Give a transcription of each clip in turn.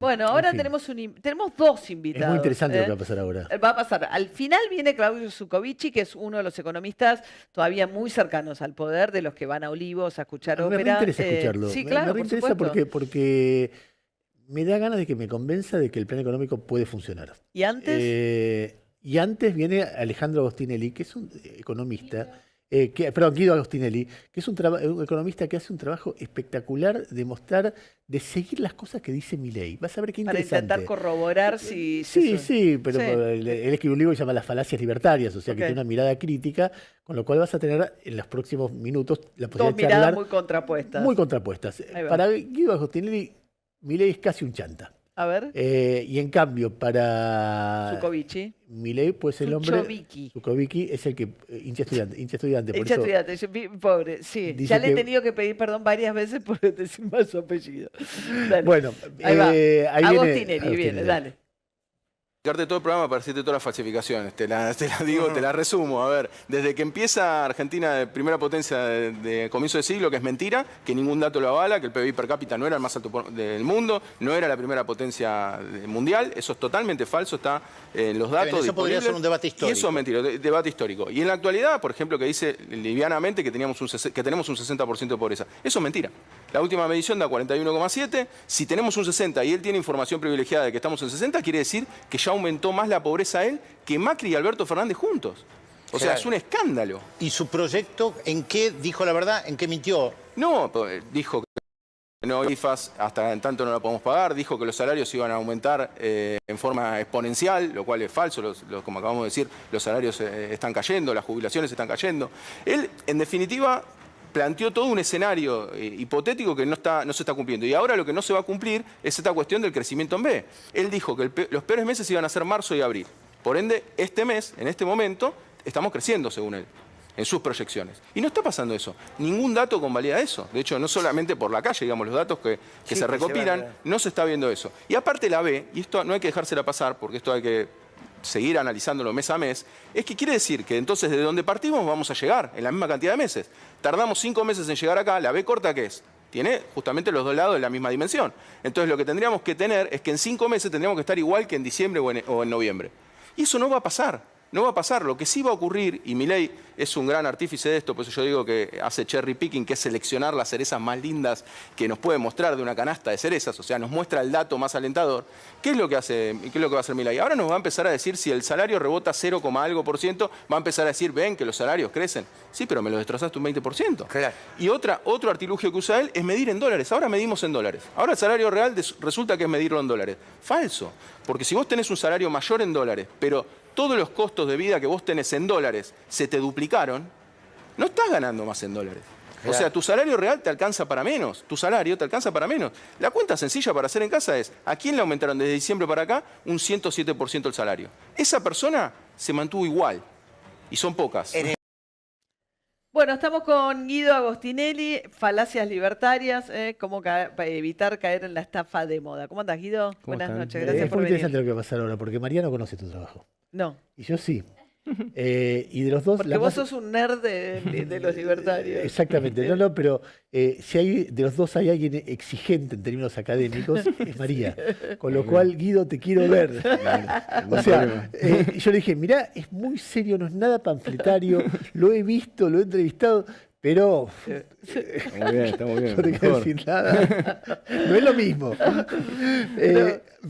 Bueno, En ahora fin, tenemos dos invitados. es muy interesante lo que va a pasar ahora. Va a pasar. Al final viene Claudio Zuccovici, que es uno de los economistas todavía muy cercanos al poder, de los que van a Olivos a escuchar A mí me ópera. reinteresa escucharlo. Sí, Me claro, por reinteresa supuesto. porque me da ganas de que me convenza de que el plan económico puede funcionar. ¿Y antes? Y antes viene Alejandro Agostinelli, que es un economista, perdón, Guido Agostinelli, que es un economista que hace un trabajo espectacular de mostrar, de seguir las cosas que dice Milei. Vas a ver qué Para intentar interesante. corroborar si Sí, eso. sí, pero Sí, él escribió un libro que se llama Las falacias libertarias, o sea que ok. tiene una mirada crítica, con lo cual vas a tener en los próximos minutos la Dos posibilidad de miradas charlar muy contrapuestas. muy contrapuestas. Ahí va. Para Guido Agostinelli, Milei es casi un chanta. A ver, Y en cambio, para Zuccovici. Milei, pues el hombre, Zuccovici. Zuccovici, es el que hincha estudiante, por Echa eso estudiante, pobre, sí. Ya dice le he que, tenido que pedir perdón varias veces por decir mal su apellido. Dale. bueno, Ahí va. ahí viene Agostinelli, viene, dale. Explicarte todo el programa para decirte todas las falsificaciones. Te la digo, te la resumo. A ver, desde que empieza Argentina de primera potencia de comienzo de siglo, que es mentira, que ningún dato lo avala, que el PBI per cápita no era el más alto del mundo, no era la primera potencia mundial. Eso es totalmente falso, está en los datos. Eso podría ser un debate histórico. Y eso es mentira, debate histórico. Y en la actualidad, por ejemplo, que dice livianamente que tenemos un 60% de pobreza. Eso es mentira. La última medición da 41,7. Si tenemos un 60 y él tiene información privilegiada de que estamos en 60, quiere decir que ya aumentó más la pobreza él que Macri y Alberto Fernández juntos. O sea, Claro. es un escándalo. ¿Y su proyecto en qué dijo la verdad? ¿En qué mintió? No, dijo que no IFAS, hasta en tanto no la podemos pagar, dijo que los salarios iban a aumentar en forma exponencial, lo cual es falso, como acabamos de decir, los salarios están cayendo, las jubilaciones están cayendo. Él, en definitiva, planteó todo un escenario hipotético que no se está cumpliendo. Y ahora lo que no se va a cumplir es esta cuestión del crecimiento en B. Él dijo que los peores meses iban a ser marzo y abril. Por ende, este mes, en este momento, estamos creciendo, según él, en sus proyecciones. Y no está pasando eso. Ningún dato convalida eso. De hecho, no solamente por la calle, digamos, los datos que se recopilan, no se está viendo eso. Y aparte la B, y esto no hay que dejársela pasar, porque esto hay que seguir analizándolo mes a mes, es que quiere decir que entonces de donde partimos vamos a llegar en la misma cantidad de meses. Tardamos 5 meses en llegar acá, la B corta, ¿qué es? Tiene justamente los dos lados de la misma dimensión. Entonces lo que tendríamos que tener es que en 5 meses tendríamos que estar igual que en diciembre o en noviembre. Y eso no va a pasar. No va a pasar. Lo que sí va a ocurrir, y Milei es un gran artífice de esto, por eso yo digo que hace cherry picking, que es seleccionar las cerezas más lindas que nos puede mostrar de una canasta de cerezas, o sea, nos muestra el dato más alentador. ¿Qué es lo que va a hacer Milei? Ahora nos va a empezar a decir si el salario rebota 0, algo por ciento, va a empezar a decir, ven que los salarios crecen. Sí, pero me lo destrozaste un 20%. Claro. Y otro artilugio que usa él es medir en dólares. Ahora medimos en dólares. Ahora el salario real resulta que es medirlo en dólares. Falso. Porque si vos tenés un salario mayor en dólares, pero todos los costos de vida que vos tenés en dólares se te duplicaron, no estás ganando más en dólares. Claro. O sea, tu salario real te alcanza para menos. Tu salario te alcanza para menos. La cuenta sencilla para hacer en casa es, ¿a quién le aumentaron desde diciembre para acá un 107% el salario? Esa persona se mantuvo igual. Y son pocas. Bueno, estamos con Guido Agostinelli, falacias libertarias, cómo para evitar caer en la estafa de moda. ¿Cómo andas, Guido? ¿Cómo Buenas están? noches, gracias Es por muy venir. interesante lo que va a pasar ahora, porque María no conoce tu trabajo. No, Y yo sí. Y de los dos, porque la vos más- sos un nerd de los libertarios. Exactamente, no, pero si hay de los dos hay alguien exigente en términos académicos, es María. Con lo cual, Guido, te quiero ver. O sea, yo le dije, mirá, es muy serio, no es nada panfletario, lo he visto, lo he entrevistado, pero Está muy bien, está muy bien. no te quiero mejor. decir nada. No es lo mismo.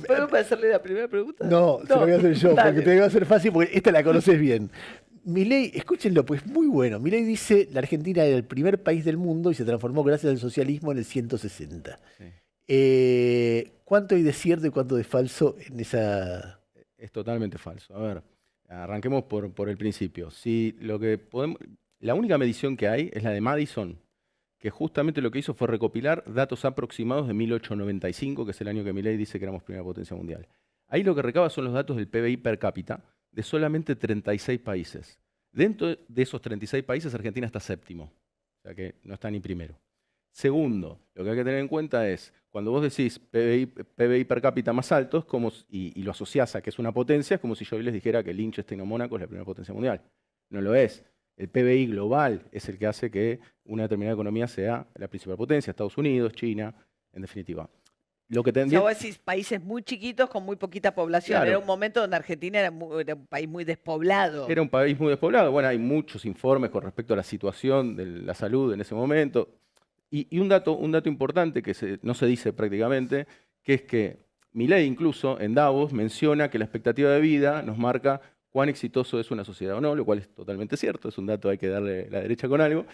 ¿Puedo hacerle la primera pregunta? No, se lo voy a hacer yo, Dale. porque te va a hacer fácil, porque esta la conoces bien. Milei, escúchenlo, pues muy bueno. Milei dice, la Argentina era el primer país del mundo y se transformó gracias al socialismo en el 160. Sí. ¿Cuánto hay de cierto y cuánto de falso en esa...? Es totalmente falso. A ver, arranquemos por el principio. Si la única medición que hay es la de Madison, que justamente lo que hizo fue recopilar datos aproximados de 1895, que es el año que Milei dice que éramos primera potencia mundial. Ahí lo que recaba son los datos del PBI per cápita de solamente 36 países. Dentro de esos 36 países, Argentina está séptimo, o sea que no está ni primero. Segundo, lo que hay que tener en cuenta es, cuando vos decís PBI per cápita más alto y lo asociás a que es una potencia, es como si yo hoy les dijera que Liechtenstein o Mónaco es la primera potencia mundial. No lo es. El PBI global es el que hace que una determinada economía sea la principal potencia, Estados Unidos, China, en definitiva. lo que O sea, tendría... vos decís países muy chiquitos con muy poquita población. Claro. Era un momento donde Argentina era un país muy despoblado. Era un país muy despoblado. Bueno, hay muchos informes con respecto a la situación de la salud en ese momento. Y un dato importante que no se dice prácticamente, que es que Milei incluso en Davos menciona que la expectativa de vida nos marca cuán exitoso es una sociedad o no, lo cual es totalmente cierto, es un dato, hay que darle la derecha con algo.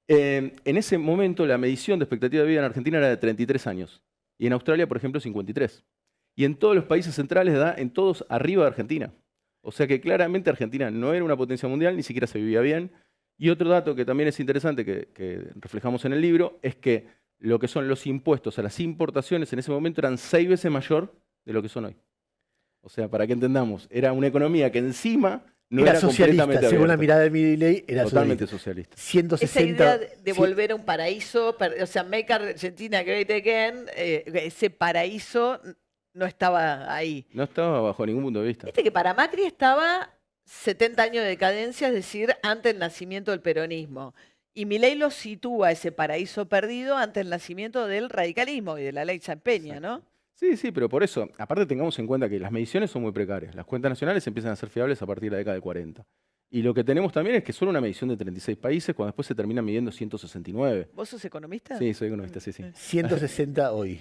En ese momento la medición de expectativa de vida en Argentina era de 33 años y en Australia, por ejemplo, 53. Y en todos los países centrales da en todos arriba de Argentina. O sea que claramente Argentina no era una potencia mundial, ni siquiera se vivía bien. Y otro dato que también es interesante, que reflejamos en el libro, es que lo que son los impuestos a las importaciones en ese momento eran 6 veces mayor de lo que son hoy. O sea, para que entendamos, era una economía que encima no era socialista, completamente según la abierta. mirada de Milei, era Totalmente socialista. 160. Esa idea de sí, volver a un paraíso, o sea, make Argentina great again, ese paraíso no estaba ahí. No estaba bajo ningún punto de vista. Viste que para Macri estaba 70 años de decadencia, es decir, ante el nacimiento del peronismo. Y Milei lo sitúa ese paraíso perdido ante el nacimiento del radicalismo y de la ley San Peña, ¿no? Sí, pero por eso, aparte tengamos en cuenta que las mediciones son muy precarias. Las cuentas nacionales empiezan a ser fiables a partir de la década del 40. Y lo que tenemos también es que solo una medición de 36 países, cuando después se termina midiendo 169. ¿Vos sos economista? Sí, soy economista, sí. 160 hoy.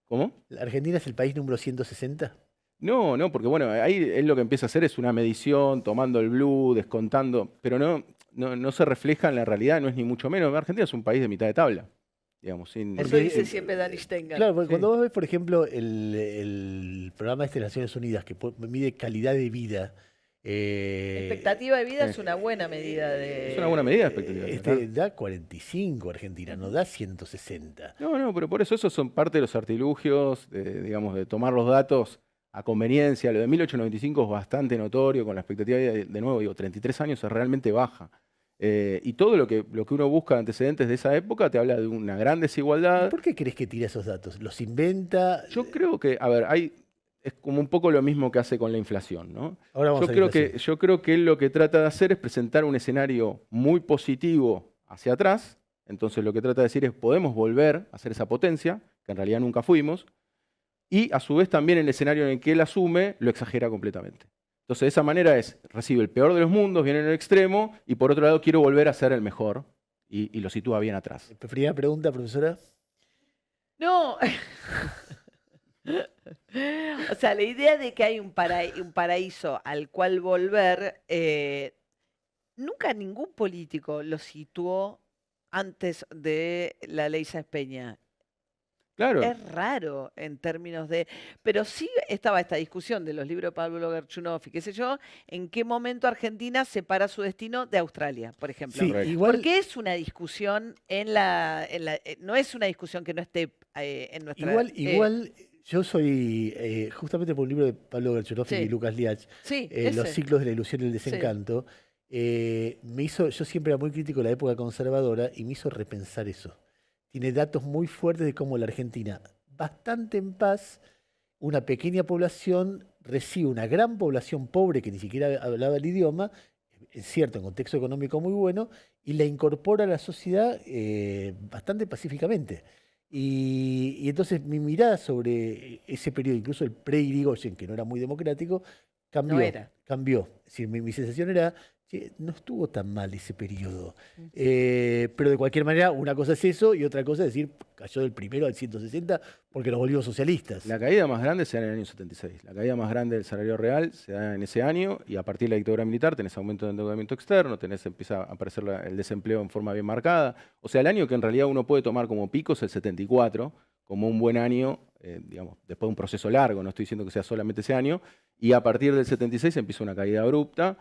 ¿Cómo? ¿La Argentina es el país número 160? No, porque bueno, ahí él lo que empieza a hacer es una medición, tomando el blue, descontando, pero no se refleja en la realidad, no es ni mucho menos. Argentina es un país de mitad de tabla, digamos. Sin... Eso dice siempre Dani Stengel. Claro, porque Sí. cuando vos ves, por ejemplo, el programa de Naciones Unidas, que mide calidad de vida. Expectativa de vida es una buena medida de... Es una buena medida de expectativa de vida, claro. Da 45 Argentina, no da 160. No, pero por eso esos son parte de los artilugios, digamos, de tomar los datos a conveniencia. Lo de 1895 es bastante notorio, con la expectativa de nuevo, digo, 33 años es realmente baja. Y todo lo que uno busca de antecedentes de esa época te habla de una gran desigualdad. ¿Por qué crees que tira esos datos? ¿Los inventa? Yo creo que, a ver, es como un poco lo mismo que hace con la inflación, ¿no? Ahora vamos a la inflación. Yo creo que él lo que trata de hacer es presentar un escenario muy positivo hacia atrás. Entonces lo que trata de decir es, podemos volver a ser esa potencia, que en realidad nunca fuimos, y a su vez también el escenario en el que él asume lo exagera completamente. Entonces de esa manera recibe el peor de los mundos, viene en el extremo, y por otro lado quiero volver a ser el mejor, y lo sitúa bien atrás. Primera pregunta, profesora. No. O sea, la idea de que hay un paraíso al cual volver, nunca ningún político lo situó antes de la ley Sáenz Peña. Claro. Es raro en términos de... Pero sí estaba esta discusión de los libros de Pablo Gerchunov y qué sé yo, en qué momento Argentina separa su destino de Australia, por ejemplo. Sí, Correcto. igual, Porque es una discusión no es una discusión que no esté en nuestra... igual yo soy, justamente por un libro de Pablo Gerchunov Sí. y Lucas Liach, sí, Los ese. ciclos de la ilusión y el desencanto, yo siempre era muy crítico de la época conservadora y me hizo repensar eso. Tiene datos muy fuertes de cómo la Argentina, bastante en paz, una pequeña población recibe una gran población pobre que ni siquiera hablaba el idioma, es cierto, en contexto económico muy bueno, y la incorpora a la sociedad bastante pacíficamente. Y entonces mi mirada sobre ese periodo, incluso el pre-Irigoyen, que no era muy democrático, cambió. No era. Cambió. Es decir, mi sensación era, che, no estuvo tan mal ese periodo. Pero de cualquier manera, una cosa es eso y otra cosa es decir, cayó del primero al 160 porque nos volvimos socialistas. La caída más grande se da en el año 76. La caída más grande del salario real se da en ese año y a partir de la dictadura militar tenés aumento de endeudamiento externo, empieza a aparecer el desempleo en forma bien marcada. O sea, el año que en realidad uno puede tomar como pico es el 74, como un buen año, digamos, después de un proceso largo, no estoy diciendo que sea solamente ese año, y a partir del 76 empieza una caída abrupta,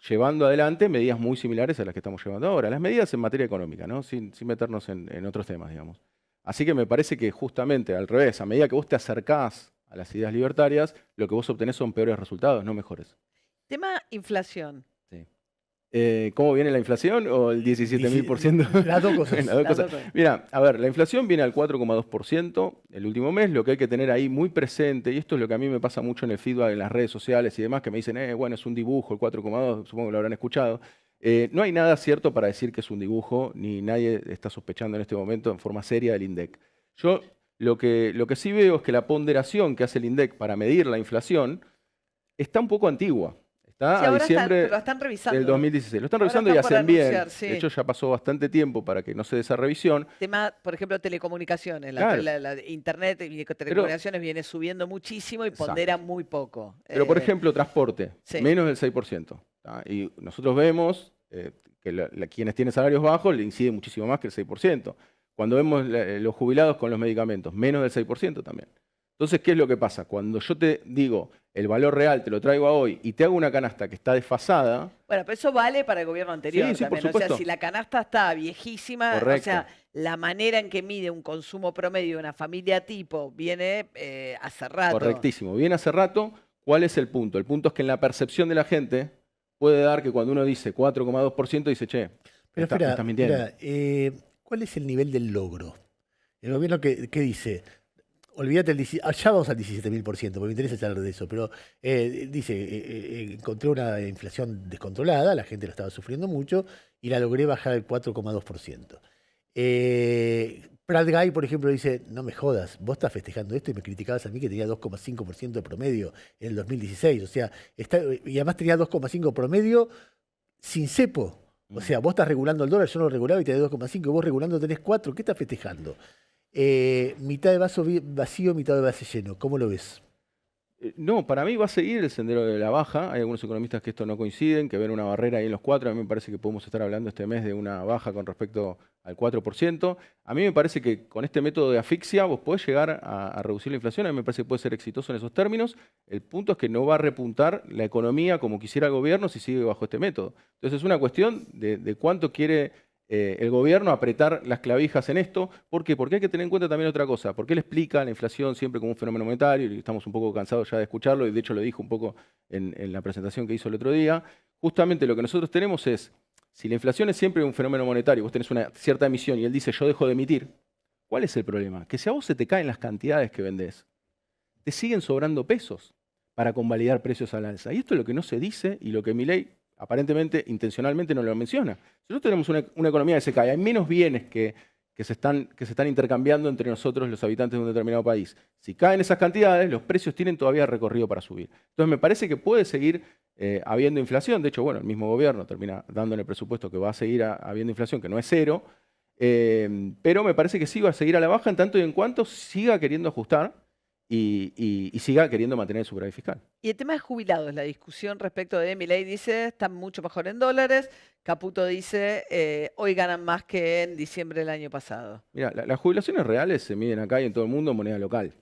llevando adelante medidas muy similares a las que estamos llevando ahora. Las medidas en materia económica, ¿no? Sin meternos en otros temas, digamos. Así que me parece que justamente al revés, a medida que vos te acercás a las ideas libertarias, lo que vos obtenés son peores resultados, no mejores. Tema inflación. Sí. ¿Cómo viene la inflación o el 17.000%? Las dos cosas. Las dos Las cosas. dos cosas. Mira, a ver, la inflación viene al 4,2% el último mes. Lo que hay que tener ahí muy presente, y esto es lo que a mí me pasa mucho en el feedback en las redes sociales y demás, que me dicen, bueno, es un dibujo, el 4,2, supongo que lo habrán escuchado. No hay nada cierto para decir que es un dibujo, ni nadie está sospechando en este momento en forma seria del INDEC. Yo Lo que sí veo es que la ponderación que hace el INDEC para medir la inflación está un poco antigua. Está Sí, a ahora diciembre lo están revisando. del 2016. Lo están Ahora revisando y están por hacen bien. anunciar, sí. De hecho, ya pasó bastante tiempo para que no se dé esa revisión. Tema, por ejemplo, telecomunicaciones. Claro. La internet y telecomunicaciones viene subiendo muchísimo y Exacto. pondera muy poco. Pero, por ejemplo, transporte, sí. menos del 6%. ¿tá? Y nosotros vemos que quienes tienen salarios bajos le incide muchísimo más que el 6%. Cuando vemos los jubilados con los medicamentos, menos del 6% también. Entonces, ¿qué es lo que pasa? Cuando yo te digo el valor real, te lo traigo a hoy y te hago una canasta que está desfasada. Bueno, pero eso vale para el gobierno anterior Sí, por también. O sea, supuesto. si la canasta está viejísima, Correcto. o sea, la manera en que mide un consumo promedio de una familia tipo viene hace rato. Correctísimo. Viene hace rato. ¿Cuál es el punto? El punto es que en la percepción de la gente puede dar que cuando uno dice 4,2% dice, che, Pero me espera, estás mintiendo. ¿cuál es el nivel del logro? El gobierno que dice, olvídate, ya vamos al 17.000%, porque me interesa hablar de eso, pero dice, encontré una inflación descontrolada, la gente lo estaba sufriendo mucho, y la logré bajar al 4,2%. Prat Guy, por ejemplo, dice, no me jodas, vos estás festejando esto y me criticabas a mí que tenía 2,5% de promedio en el 2016. O sea, y además tenía 2,5 promedio sin cepo. O sea, vos estás regulando el dólar, yo no lo regulaba y tenés 2,5, y vos regulando tenés 4. ¿Qué estás festejando? Mitad de vaso vacío, mitad de vaso lleno. ¿Cómo lo ves? No, para mí va a seguir el sendero de la baja. Hay algunos economistas que esto no coinciden, que ven una barrera ahí en los 4. A mí me parece que podemos estar hablando este mes de una baja con respecto al 4%. A mí me parece que con este método de asfixia vos podés llegar a reducir la inflación. A mí me parece que puede ser exitoso en esos términos. El punto es que no va a repuntar la economía como quisiera el gobierno si sigue bajo este método. Entonces es una cuestión de cuánto quiere el gobierno apretar las clavijas en esto. ¿Por qué? Porque hay que tener en cuenta también otra cosa. Porque él explica la inflación siempre como un fenómeno monetario y estamos un poco cansados ya de escucharlo y de hecho lo dijo un poco en la presentación que hizo el otro día. Justamente lo que nosotros tenemos es, si la inflación es siempre un fenómeno monetario, vos tenés una cierta emisión y él dice yo dejo de emitir, ¿cuál es el problema? Que si a vos se te caen las cantidades que vendés, te siguen sobrando pesos para convalidar precios al alza. Y esto es lo que no se dice y lo que Milei aparentemente, intencionalmente no lo menciona. Si nosotros tenemos una economía que se cae, hay menos bienes que se están intercambiando entre nosotros los habitantes de un determinado país. Si caen esas cantidades, los precios tienen todavía recorrido para subir. Entonces me parece que puede seguir habiendo inflación. De hecho, bueno, el mismo gobierno termina dándole presupuesto que va a seguir habiendo inflación, que no es cero, pero me parece que sí va a seguir a la baja en tanto y en cuanto siga queriendo ajustar y siga queriendo mantener el superávit fiscal. Y el tema de jubilados, la discusión respecto de Milei dice, están mucho mejor en dólares. Caputo dice, hoy ganan más que en diciembre del año pasado. Mira, las jubilaciones reales se miden acá y en todo el mundo en moneda local.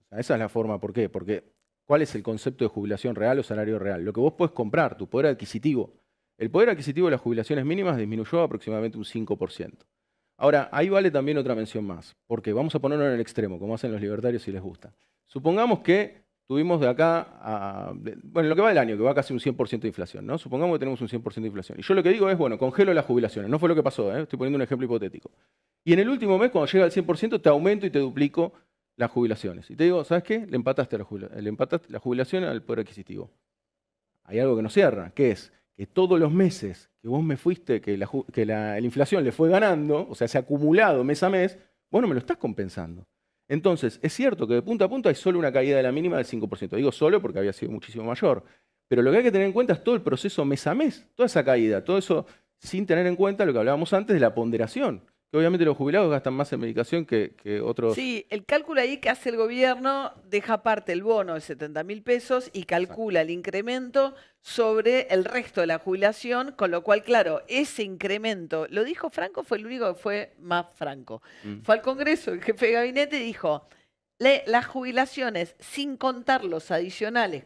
O sea, esa es la forma. ¿Por qué? Porque ¿cuál es el concepto de jubilación real o salario real? Lo que vos podés comprar, tu poder adquisitivo. El poder adquisitivo de las jubilaciones mínimas disminuyó aproximadamente un 5%. Ahora, ahí vale también otra mención más, porque vamos a ponerlo en el extremo, como hacen los libertarios si les gusta. Supongamos que tuvimos de acá bueno, lo que va del año, que va casi un 100% de inflación, ¿no? Supongamos que tenemos un 100% de inflación. Y yo lo que digo es, bueno, congelo las jubilaciones. No fue lo que pasó, estoy poniendo un ejemplo hipotético. Y en el último mes, cuando llega al 100%, te aumento y te duplico las jubilaciones. Y te digo, ¿sabes qué? Le empataste la jubilación al poder adquisitivo. Hay algo que no cierra, que es que todos los meses que vos me fuiste, que la inflación le fue ganando, o sea, se ha acumulado mes a mes, vos no me lo estás compensando. Entonces, es cierto que de punta a punta hay solo una caída de la mínima del 5%. Digo solo porque había sido muchísimo mayor. Pero lo que hay que tener en cuenta es todo el proceso mes a mes, toda esa caída, todo eso sin tener en cuenta lo que hablábamos antes de la ponderación. Que obviamente los jubilados gastan más en medicación que otros. Sí, el cálculo ahí que hace el gobierno deja aparte el bono de 70.000 pesos y calcula el incremento sobre el resto de la jubilación, con lo cual, claro, ese incremento, lo dijo Franco, fue el único que fue más franco. Fue al Congreso, el jefe de gabinete dijo, las jubilaciones sin contar los adicionales,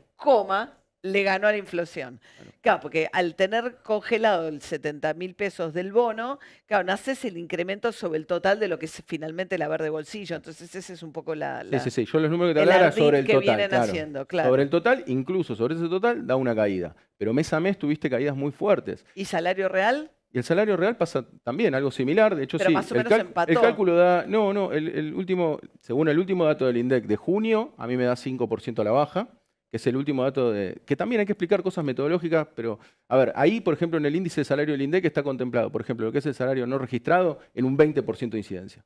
le ganó a la inflación. Claro, porque al tener congelado el 70.000 pesos del bono, claro, nace el incremento sobre el total de lo que es finalmente el haber de bolsillo. Entonces ese es un poco Sí. Yo los números que te hablaba era sobre el que total. vienen haciendo, claro. Sobre el total, incluso sobre ese total, da una caída. Pero mes a mes tuviste caídas muy fuertes. ¿Y salario real? Y el salario real pasa también, algo similar. De hecho, pero sí. Más o menos empató. El cálculo da. No, según el último dato del INDEC de junio, a mí me da 5% a la baja. Que es el último dato que también hay que explicar cosas metodológicas, pero a ver, ahí por ejemplo en el índice de salario del INDEC está contemplado, por ejemplo, lo que es el salario no registrado en un 20% de incidencia.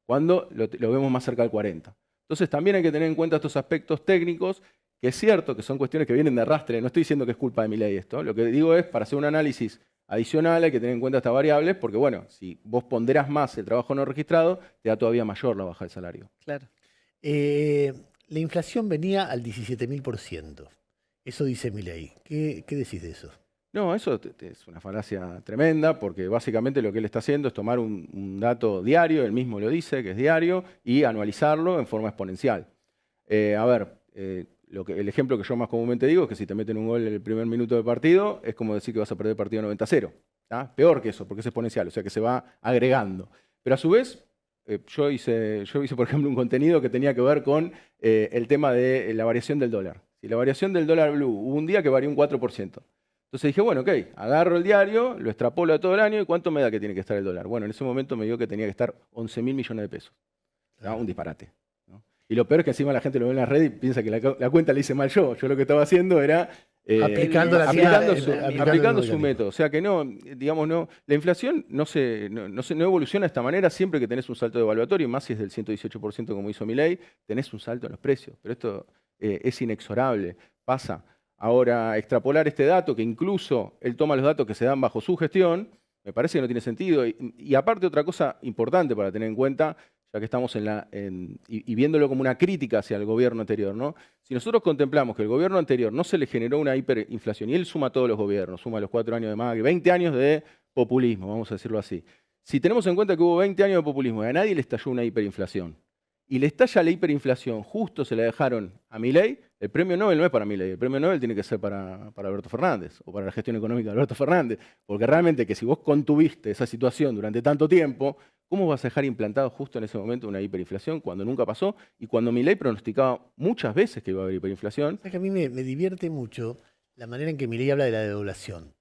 cuando lo vemos más cerca del 40. Entonces también hay que tener en cuenta estos aspectos técnicos, que es cierto que son cuestiones que vienen de arrastre. No estoy diciendo que es culpa de Milei esto. Lo que digo es, para hacer un análisis adicional hay que tener en cuenta estas variables, porque bueno, si vos ponderás más el trabajo no registrado, te da todavía mayor la baja del salario. Claro. La inflación venía al 17.000%. Eso dice Milei. ¿Qué decís de eso? No, eso es una falacia tremenda, porque básicamente lo que él está haciendo es tomar un dato diario, él mismo lo dice, que es diario, y anualizarlo en forma exponencial. El ejemplo que yo más comúnmente digo es que si te meten un gol en el primer minuto del partido, es como decir que vas a perder el partido 90-0. Peor que eso, porque es exponencial, o sea que se va agregando. Pero a su vez, yo hice, por ejemplo, un contenido que tenía que ver con el tema de la variación del dólar. Si la variación del dólar blue, hubo un día que varió un 4%. Entonces dije, bueno, ok, agarro el diario, lo extrapolo a todo el año y ¿cuánto me da que tiene que estar el dólar? Bueno, en ese momento me dio que tenía que estar 11.000 millones de pesos. Un disparate. ¿No? Y lo peor es que encima la gente lo ve en la red y piensa que la cuenta la hice mal yo. Yo lo que estaba haciendo era aplicando su método. O sea que no, digamos, no. La inflación no evoluciona de esta manera siempre que tenés un salto devaluatorio, más si es del 118% como hizo Milei, tenés un salto en los precios. Pero esto es inexorable, pasa. Ahora, extrapolar este dato, que incluso él toma los datos que se dan bajo su gestión, me parece que no tiene sentido. Y aparte, otra cosa importante para tener en cuenta, ya que estamos y viéndolo como una crítica hacia el gobierno anterior, ¿no? Si nosotros contemplamos que el gobierno anterior no se le generó una hiperinflación, y él suma a todos los gobiernos, suma los 4 años de Macri, 20 años de populismo, vamos a decirlo así. Si tenemos en cuenta que hubo 20 años de populismo y a nadie le estalló una hiperinflación, y le estalla la hiperinflación, justo se la dejaron a Milei, el premio Nobel no es para Milei, el premio Nobel tiene que ser para Alberto Fernández, o para la gestión económica de Alberto Fernández, porque realmente que si vos contuviste esa situación durante tanto tiempo, ¿cómo vas a dejar implantado justo en ese momento una hiperinflación cuando nunca pasó y cuando Milei pronosticaba muchas veces que iba a haber hiperinflación? Es que a mí me divierte mucho la manera en que Milei habla de la devaluación.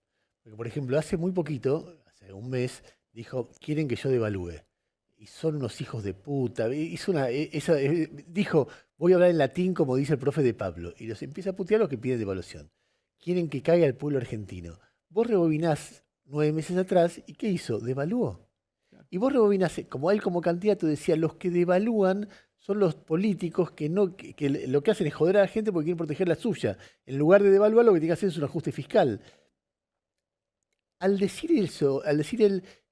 Porque, por ejemplo, hace muy poquito, hace un mes, dijo, quieren que yo devalúe. Y son unos hijos de puta. Dijo, voy a hablar en latín como dice el profe de Pablo. Y los empieza a putear los que piden devaluación. Quieren que caiga el pueblo argentino. Vos rebobinás 9 meses atrás y ¿qué hizo? Devaluó. Y vos rebobinás, como él como candidato decía, los que devalúan son los políticos que lo que hacen es joder a la gente porque quieren proteger la suya. En lugar de devaluar, lo que tiene que hacer es un ajuste fiscal. Al decir eso,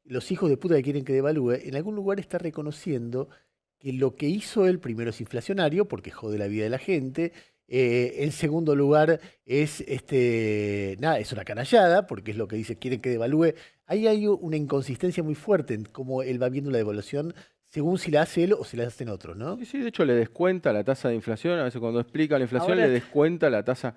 los hijos de puta que quieren que devalúe, en algún lugar está reconociendo que lo que hizo él primero es inflacionario, porque jode la vida de la gente. En segundo lugar, es una canallada, porque es lo que dice, quieren que devalúe. Ahí hay una inconsistencia muy fuerte en cómo él va viendo la devaluación, según si la hace él o si la hacen otros, ¿no? Sí, de hecho le descuenta la tasa de inflación, a veces cuando explica la inflación le descuenta la tasa.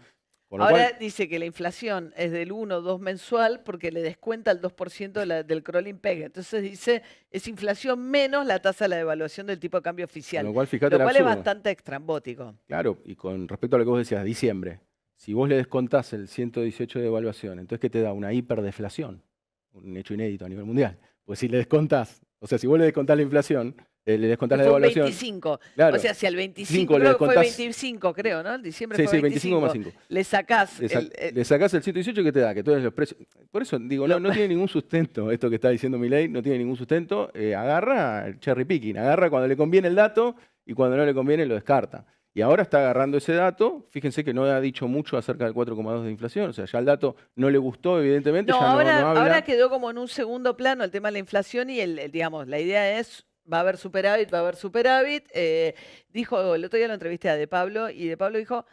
Ahora dice que la inflación es del 1 o 2 mensual porque le descuenta el 2% del crawling peg. Entonces dice, es inflación menos la tasa de la devaluación del tipo de cambio oficial. Lo cual, fíjate, lo cual es bastante extrambótico. Claro, y con respecto a lo que vos decías, diciembre, si vos le descontás el 118 de devaluación, entonces ¿qué te da? Una hiperdeflación, un hecho inédito a nivel mundial. Pues si le descontás, o sea, si vos le descontás la inflación, le descontás la devaluación. 25. Claro, o sea, si al 25 creo que fue 25, creo, ¿no? El diciembre fue 25 más 5. Le sacás le sacás el 118, ¿qué te da? Que todos los precios. Por eso digo, no tiene ningún sustento esto que está diciendo Milei, no tiene ningún sustento. Agarra el cherry picking, agarra cuando le conviene el dato y cuando no le conviene lo descarta. Y ahora está agarrando ese dato. Fíjense que no ha dicho mucho acerca del 4,2 de inflación. O sea, ya el dato no le gustó, evidentemente. No, ya no habla. Ahora quedó como en un segundo plano el tema de la inflación y digamos, la idea es, va a haber superávit, va a haber superávit. Dijo, el otro día lo entrevisté a De Pablo y De Pablo dijo,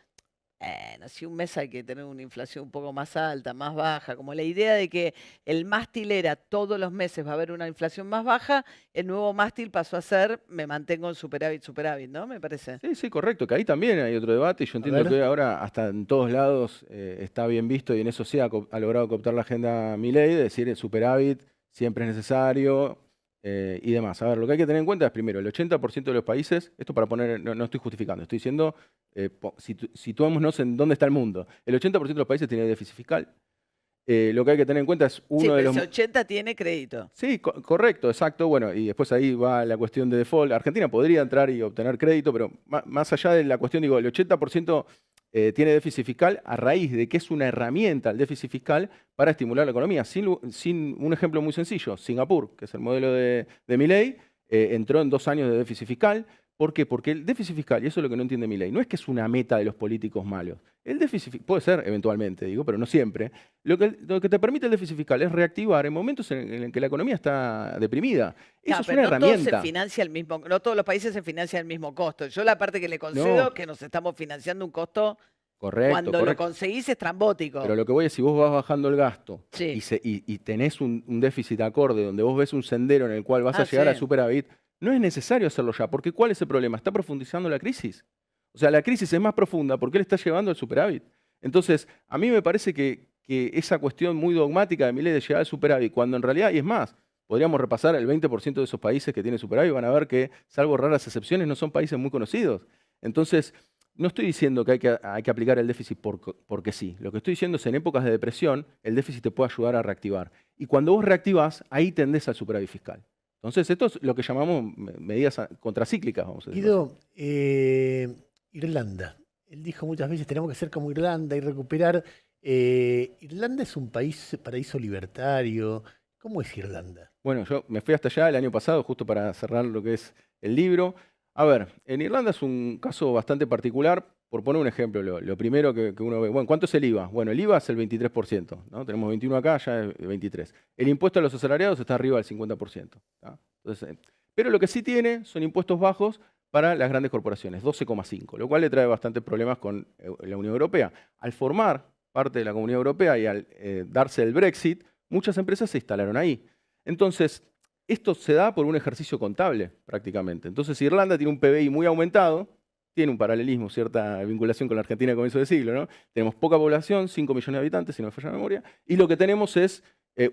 si un mes hay que tener una inflación un poco más alta, más baja, como la idea de que el mástil era todos los meses va a haber una inflación más baja, el nuevo mástil pasó a ser me mantengo en superávit, ¿no? Me parece. Sí, correcto, que ahí también hay otro debate y yo entiendo que ahora hasta en todos lados está bien visto y en eso sí ha logrado cooptar la agenda Milei, de decir el superávit siempre es necesario. Y demás. A ver, lo que hay que tener en cuenta es primero, el 80% de los países, esto para poner, no estoy justificando, estoy diciendo, situémonos en dónde está el mundo. El 80% de los países tiene déficit fiscal. Lo que hay que tener en cuenta es uno de los... ese 80 tiene crédito. Sí, correcto, exacto. Bueno, y después ahí va la cuestión de default. Argentina podría entrar y obtener crédito, pero más allá de la cuestión, digo, el 80% tiene déficit fiscal a raíz de que es una herramienta el déficit fiscal para estimular la economía. Sin un ejemplo muy sencillo, Singapur, que es el modelo de Milei, entró en 2 años de déficit fiscal. ¿Por qué? Porque el déficit fiscal, y eso es lo que no entiende Milei, no es que es una meta de los políticos malos. El déficit puede ser eventualmente, digo, pero no siempre. Lo que te permite el déficit fiscal es reactivar en momentos en el que la economía está deprimida. Eso es Pero una no todo se herramienta. financia el mismo, no todos los países se financian el mismo costo. Yo la parte que le concedo No. que nos estamos financiando un costo Correcto, cuando lo correcto. conseguís estrambótico. Pero lo que voy es, si vos vas bajando el gasto Sí. y tenés un déficit acorde donde vos ves un sendero en el cual vas a llegar sí. al superávit, no es necesario hacerlo ya, porque ¿cuál es el problema? Está profundizando la crisis. O sea, la crisis es más profunda porque él está llevando al superávit. Entonces, a mí me parece que esa cuestión muy dogmática de Milei de llegar al superávit, cuando en realidad, y es más, podríamos repasar el 20% de esos países que tienen superávit, van a ver que, salvo raras excepciones, no son países muy conocidos. Entonces, no estoy diciendo que hay que aplicar el déficit porque sí. Lo que estoy diciendo es en épocas de depresión, el déficit te puede ayudar a reactivar. Y cuando vos reactivás, ahí tendés al superávit fiscal. Entonces, esto es lo que llamamos medidas contracíclicas, vamos a decir. Guido, Irlanda. Él dijo muchas veces, tenemos que ser como Irlanda y recuperar. Irlanda es un paraíso libertario. ¿Cómo es Irlanda? Bueno, yo me fui hasta allá el año pasado, justo para cerrar lo que es el libro. A ver, en Irlanda es un caso bastante particular. Por poner un ejemplo, lo primero que uno ve, bueno, ¿cuánto es el IVA? Bueno, el IVA es el 23%, ¿no? Tenemos 21 acá, ya es 23. El impuesto a los asalariados está arriba del 50%. ¿tá? Entonces, pero lo que sí tiene son impuestos bajos para las grandes corporaciones, 12,5, lo cual le trae bastantes problemas con la Unión Europea. Al formar parte de la Comunidad Europea y al darse el Brexit, muchas empresas se instalaron ahí. Entonces, esto se da por un ejercicio contable, prácticamente. Entonces, Irlanda tiene un PBI muy aumentado, tiene un paralelismo, cierta vinculación con la Argentina a comienzo de siglo, ¿no? Tenemos poca población, 5 millones de habitantes, si no me falla la memoria, y lo que tenemos es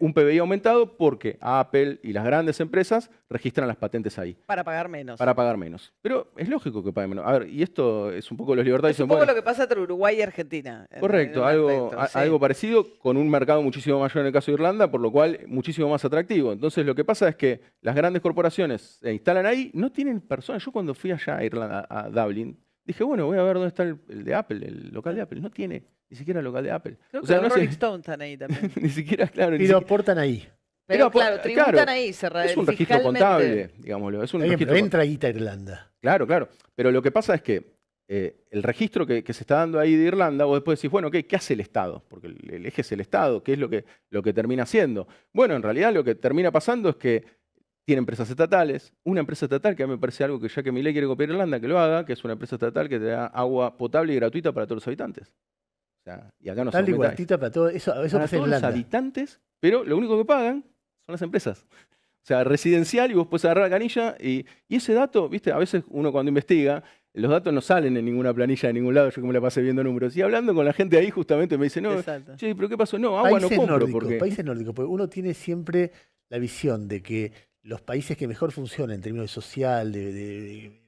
un PBI aumentado porque Apple y las grandes empresas registran las patentes ahí. Para pagar menos. Para pagar menos. Pero es lógico que paguen menos. A ver, y esto es un poco los libertarios. Es un poco lo que pasa entre Uruguay y Argentina. Correcto, un algo, aspecto, sí. algo parecido, con un mercado muchísimo mayor en el caso de Irlanda, por lo cual muchísimo más atractivo. Entonces lo que pasa es que las grandes corporaciones se instalan ahí, no tienen personas. Yo cuando fui allá a Irlanda, a Dublin, dije, bueno, voy a ver dónde está el de Apple, el local de Apple. No tiene ni siquiera el local de Apple. Creo O que sea, los no Rolling sé, Stones están ahí también. ni siquiera, claro, ni Pero siquiera- aportan ahí. Pero claro, claro, tributan ahí, es un registro fiscalmente. contable, digámoslo. Es un Está bien, registro pero entra guita a Irlanda. Claro, claro. Pero lo que pasa es que el registro que se está dando ahí de Irlanda, vos después decís, bueno, ¿qué hace el Estado? Porque el eje es el Estado, ¿qué es lo que termina haciendo? Bueno, en realidad lo que termina pasando es que tiene empresas estatales, una empresa estatal, que a mí me parece algo que ya que Milei quiere copiar Irlanda, que lo haga, que es una empresa estatal que te da agua potable y gratuita para todos los habitantes. O sea, y acá no se Tal y aumenta guatita para todo. Eso para pasa en todos los Irlanda. habitantes, pero lo único que pagan son las empresas. O sea, residencial y vos puedes agarrar la canilla y ese dato, viste, a veces uno cuando investiga, los datos no salen en ninguna planilla de ningún lado, yo que me la pasé viendo números. Y hablando con la gente ahí justamente me dice, no, Exacto. che, pero ¿qué pasó? No, agua no compro porque... Países nórdicos, porque uno tiene siempre la visión de que los países que mejor funcionan en términos de social,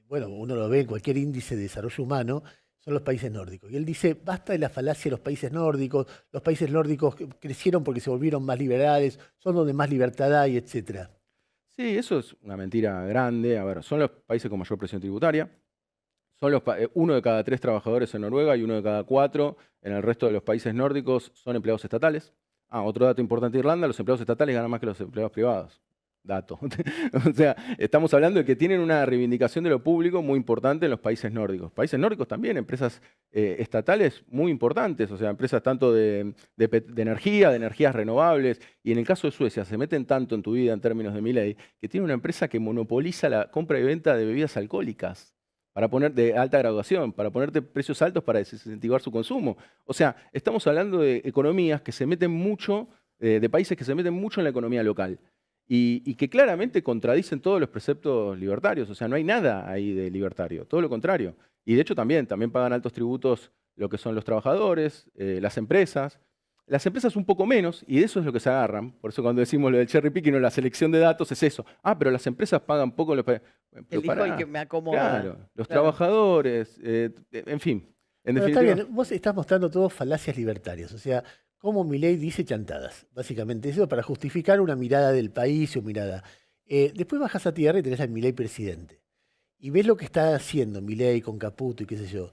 bueno, uno lo ve en cualquier índice de desarrollo humano, son los países nórdicos. Y él dice, basta de la falacia de los países nórdicos crecieron porque se volvieron más liberales, son donde más libertad hay, etcétera. Sí, eso es una mentira grande. A ver, son los países con mayor presión tributaria. Son uno de cada 3 trabajadores en Noruega y uno de cada 4 en el resto de los países nórdicos son empleados estatales. Otro dato importante de Irlanda, los empleados estatales ganan más que los empleados privados. Dato. O sea, estamos hablando de que tienen una reivindicación de lo público muy importante en los países nórdicos. Países nórdicos también, empresas estatales muy importantes, o sea, empresas tanto de energía, de energías renovables, y en el caso de Suecia se meten tanto en tu vida en términos de Milei, que tiene una empresa que monopoliza la compra y venta de bebidas alcohólicas para poner de alta graduación, para ponerte precios altos para desincentivar su consumo. O sea, estamos hablando de economías que se meten mucho, de países que se meten mucho en la economía local. Y que claramente contradicen todos los preceptos libertarios. O sea, no hay nada ahí de libertario, todo lo contrario. Y de hecho también pagan altos tributos lo que son los trabajadores, las empresas. Las empresas un poco menos, y de eso es lo que se agarran. Por eso cuando decimos lo del cherry picking o la selección de datos es eso. Pero las empresas pagan poco. Elijo el que me acomoda. Claro, los Claro. trabajadores, en fin. En Bueno, está definitiva, bien, vos estás mostrando todo falacias libertarias, o sea, cómo Milei dice chantadas, básicamente eso para justificar una mirada del país o mirada. Después bajas a tierra y tenés al Milei presidente. Y ves lo que está haciendo Milei con Caputo y qué sé yo.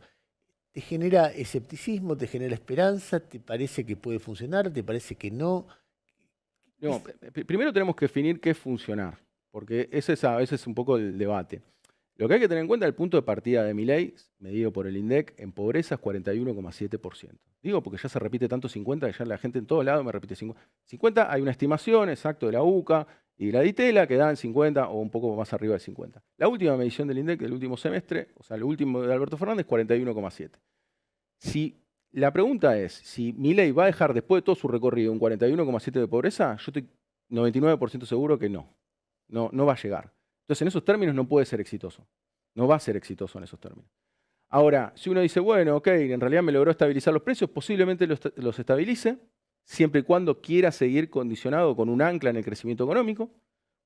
¿Te genera escepticismo, te genera esperanza? ¿Te parece que puede funcionar? ¿Te parece que no? no, primero tenemos que definir qué es funcionar. porque ese es a veces un poco el debate. Lo que hay que tener en cuenta es el punto de partida de Milei, medido por el INDEC, en pobreza es 41,7%. Digo porque ya se repite tanto 50 que ya la gente en todos lados me repite 50. 50 hay una estimación exacta de la UCA y la DITELA que dan 50 o un poco más arriba de 50. La última medición del INDEC del último semestre, o sea, lo último de Alberto Fernández, 41,7. Si la pregunta es si Milei va a dejar después de todo su recorrido un 41,7 de pobreza, yo estoy 99% seguro que no va a llegar. Entonces, en esos términos no puede ser exitoso. No va a ser exitoso en esos términos. Ahora, si uno dice, bueno, ok, en realidad me logró estabilizar los precios, posiblemente los estabilice, siempre y cuando quiera seguir condicionado con un ancla en el crecimiento económico,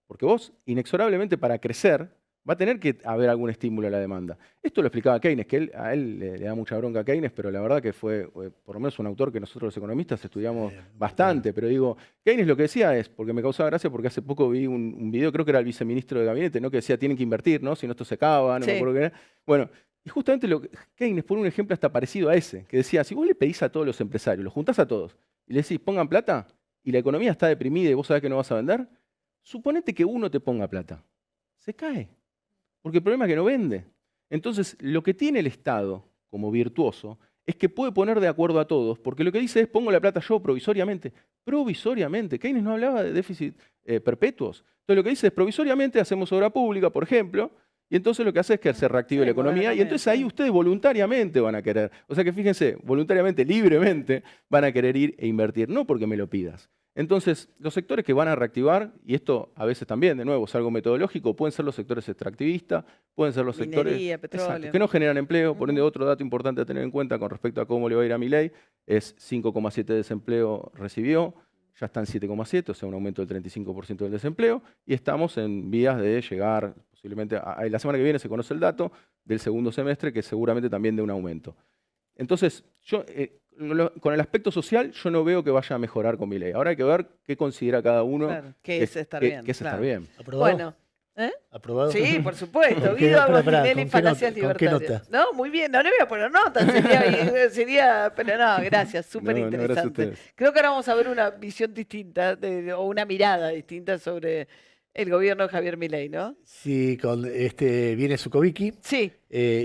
porque vos, inexorablemente, para crecer, va a tener que haber algún estímulo a la demanda. Esto lo explicaba Keynes, que a él le da mucha bronca a Keynes, pero la verdad que fue, por lo menos, un autor que nosotros los economistas estudiamos bastante. Pero digo, Keynes lo que decía es, porque me causaba gracia, porque hace poco vi un video, creo que era el viceministro de Gabinete, ¿no? Que decía, tienen que invertir, ¿no? Si no, esto se acaba, no me acuerdo qué era. Bueno, y justamente Keynes pone un ejemplo hasta parecido a ese, que decía, si vos le pedís a todos los empresarios, los juntás a todos, y le decís, pongan plata, y la economía está deprimida y vos sabés que no vas a vender, suponete que uno te ponga plata. Se cae. Porque el problema es que no vende. Entonces, lo que tiene el Estado como virtuoso es que puede poner de acuerdo a todos, porque lo que dice es, pongo la plata yo provisoriamente. Provisoriamente. Keynes no hablaba de déficit perpetuos. Entonces, lo que dice es, provisoriamente hacemos obra pública, por ejemplo, y entonces lo que hace es que se reactive la economía, y entonces ahí ustedes voluntariamente van a querer. O sea que fíjense, voluntariamente, libremente, van a querer ir e invertir, no porque me lo pidas. Entonces, los sectores que van a reactivar, y esto a veces también, de nuevo, es algo metodológico, pueden ser los sectores extractivistas, pueden ser los sectores exacto, que no generan empleo. Por ende, otro dato importante a tener en cuenta con respecto a cómo le va a ir a Milei es 5,7 de desempleo recibió, ya está en 7,7, o sea, un aumento del 35% del desempleo, y estamos en vías de llegar, posiblemente, la semana que viene se conoce el dato del segundo semestre, que seguramente también de un aumento. Entonces, yo... con el aspecto social, yo no veo que vaya a mejorar con Milei. Ahora hay que ver qué considera cada uno que es estar bien. Que es estar bien. ¿Aprobado? Bueno, ¿Aprobado? sí, por supuesto. qué Guido nota? Agostinelli, Falacias ¿Con qué Libertarias. nota? No, muy bien. No le voy a poner nota. Sería pero no, gracias. Súper No, gracias a interesante. ustedes. Creo que ahora vamos a ver una visión distinta o una mirada distinta sobre el gobierno de Javier Milei, ¿no? Sí, viene Zukovicki. Sí.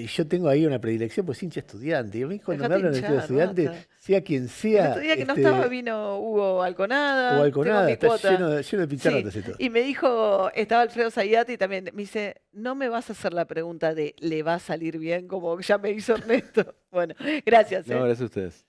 Yo tengo ahí una predilección, pues hincha estudiante. Y a mí cuando Dejate me hablan de hinchar, estudiante, basta. sea quien El sea. otro día que no estaba vino Hugo Alconada. o Alconada, tengo mi está cuota. lleno de pincharratas Sí, esto. y me dijo, estaba Alfredo Zayati y también me dice, no me vas a hacer la pregunta de ¿le va a salir bien? Como ya me hizo Ernesto. Bueno, gracias. No, gracias a ustedes.